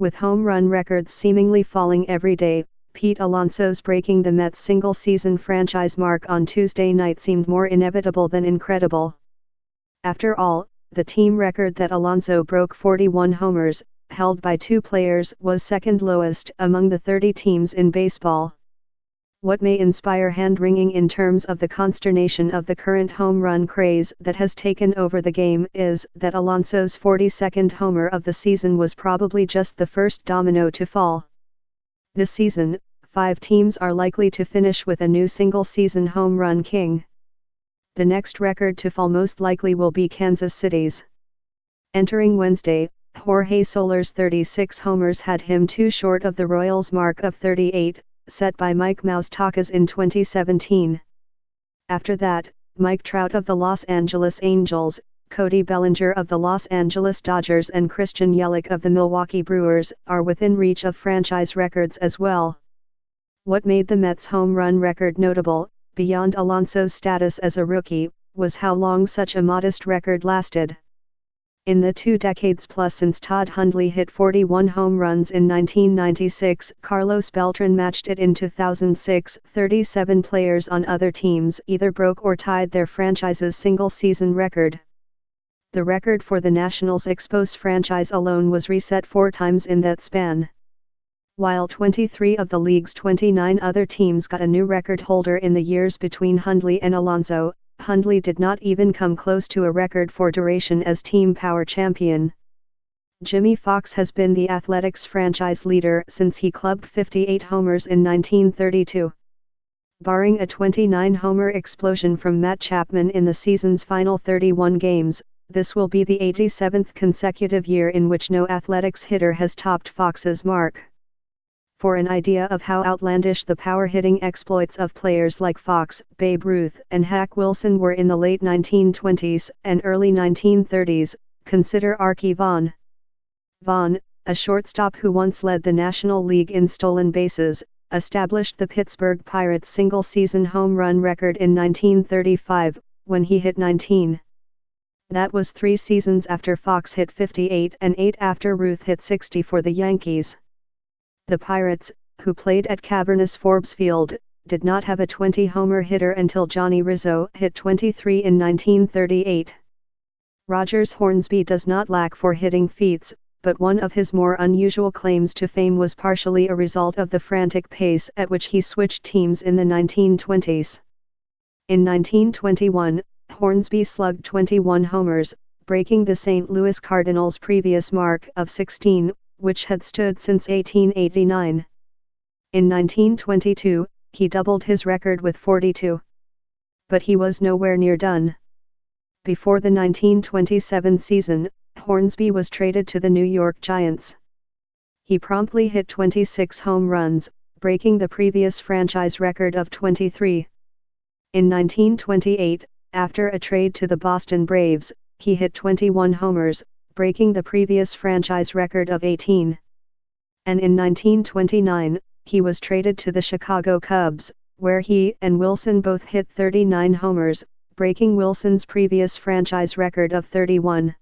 With home run records seemingly falling every day, Pete Alonso's breaking the Mets' single-season franchise mark on Tuesday night seemed more inevitable than incredible. After all, the team record that Alonso broke, 41 homers, held by two players, was second lowest among the 30 teams in baseball. What may inspire hand-wringing in terms of the consternation of the current home run craze that has taken over the game is that Alonso's 42nd homer of the season was probably just the first domino to fall. This season, 5 teams are likely to finish with a new single-season home run king. The next record to fall most likely will be Kansas City's. Entering Wednesday, Jorge Soler's 36 homers had him too short of the Royals' mark of 38, set by Mike Moustakas in 2017. After that, Mike Trout of the Los Angeles Angels, Cody Bellinger of the Los Angeles Dodgers and Christian Yelich of the Milwaukee Brewers are within reach of franchise records as well. What made the Mets' home run record notable, beyond Alonso's status as a rookie, was how long such a modest record lasted. In the 2 decades plus since Todd Hundley hit 41 home runs in 1996, Carlos Beltran matched it in 2006. 37 players on other teams either broke or tied their franchise's single-season record. The record for the Nationals' Expos franchise alone was reset 4 times in that span. While 23 of the league's 29 other teams got a new record holder in the years between Hundley and Alonso, Hundley did not even come close to a record for duration as team power champion. Jimmy Fox has been the Athletics' franchise leader since he clubbed 58 homers in 1932. Barring a 29-homer explosion from Matt Chapman in the season's final 31 games, this will be the 87th consecutive year in which no Athletics hitter has topped Fox's mark. For an idea of how outlandish the power-hitting exploits of players like Fox, Babe Ruth, and Hack Wilson were in the late 1920s and early 1930s, consider Archie Vaughan. Vaughan, a shortstop who once led the National League in stolen bases, established the Pittsburgh Pirates' single-season home run record in 1935, when he hit 19. That was 3 seasons after Fox hit 58 and 8 after Ruth hit 60 for the Yankees. The Pirates, who played at cavernous Forbes Field, did not have a 20-homer hitter until Johnny Rizzo hit 23 in 1938. Rogers Hornsby does not lack for hitting feats, but one of his more unusual claims to fame was partially a result of the frantic pace at which he switched teams in the 1920s. In 1921, Hornsby slugged 21 homers, breaking the St. Louis Cardinals' previous mark of 16, which had stood since 1889. In 1922, he doubled his record with 42. But he was nowhere near done. Before the 1927 season, Hornsby was traded to the New York Giants. He promptly hit 26 home runs, breaking the previous franchise record of 23. In 1928, after a trade to the Boston Braves, he hit 21 homers, breaking the previous franchise record of 18. And in 1929, he was traded to the Chicago Cubs, where he and Wilson both hit 39 homers, breaking Wilson's previous franchise record of 31.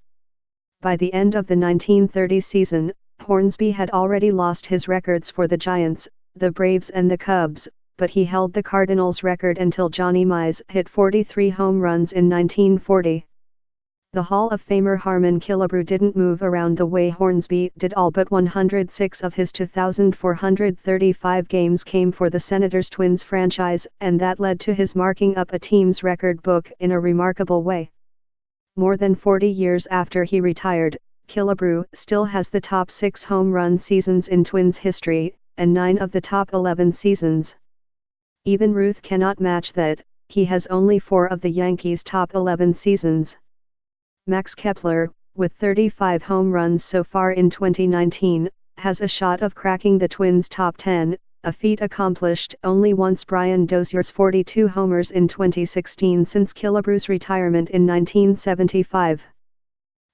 By the end of the 1930 season, Hornsby had already lost his records for the Giants, the Braves and the Cubs, but he held the Cardinals' record until Johnny Mize hit 43 home runs in 1940. The Hall of Famer Harmon Killebrew didn't move around the way Hornsby did. All but 106 of his 2,435 games came for the Senators Twins franchise, and that led to his marking up a team's record book in a remarkable way. More than 40 years after he retired, Killebrew still has the top 6 home run seasons in Twins history, and 9 of the top 11 seasons. Even Ruth cannot match that. He has only 4 of the Yankees' top 11 seasons. Max Kepler, with 35 home runs so far in 2019, has a shot of cracking the Twins' top 10, a feat accomplished only once. Brian Dozier's 42 homers in 2016 since Killebrew's retirement in 1975.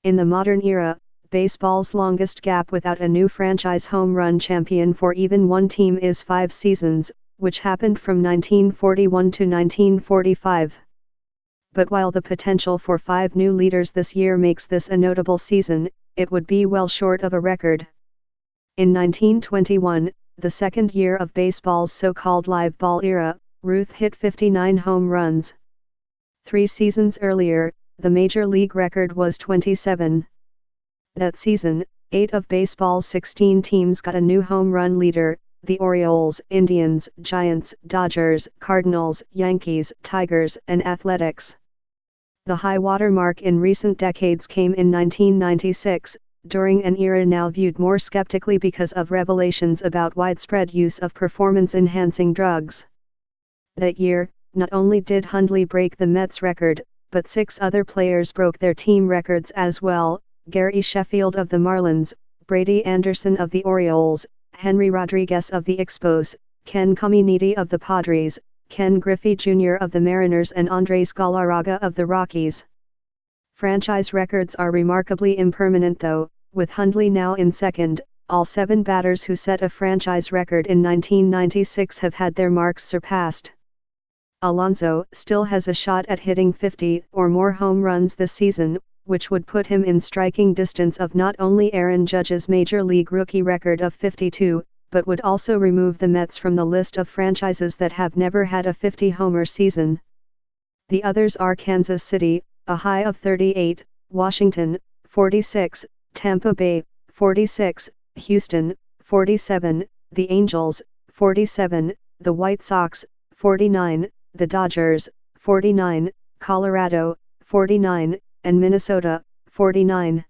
In the modern era, baseball's longest gap without a new franchise home run champion for even one team is 5 seasons, which happened from 1941 to 1945. But while the potential for 5 new leaders this year makes this a notable season, it would be well short of a record. In 1921, the second year of baseball's so-called live ball era, Ruth hit 59 home runs. 3 seasons earlier, the major league record was 27. That season, 8 of baseball's 16 teams got a new home run leader: the Orioles, Indians, Giants, Dodgers, Cardinals, Yankees, Tigers, and Athletics. The high water mark in recent decades came in 1996, during an era now viewed more skeptically because of revelations about widespread use of performance-enhancing drugs. That year, not only did Hundley break the Mets record, but 6 other players broke their team records as well: Gary Sheffield of the Marlins, Brady Anderson of the Orioles, Henry Rodriguez of the Expos, Ken Caminiti of the Padres, Ken Griffey Jr. of the Mariners, and Andres Galarraga of the Rockies. Franchise records are remarkably impermanent though, with Hundley now in second. All 7 batters who set a franchise record in 1996 have had their marks surpassed. Alonso still has a shot at hitting 50 or more home runs this season, which would put him in striking distance of not only Aaron Judge's Major League rookie record of 52, but would also remove the Mets from the list of franchises that have never had a 50-homer season. The others are Kansas City, a high of 38, Washington, 46, Tampa Bay, 46, Houston, 47, the Angels, 47, the White Sox, 49, the Dodgers, 49, Colorado, 49, and Minnesota, 49.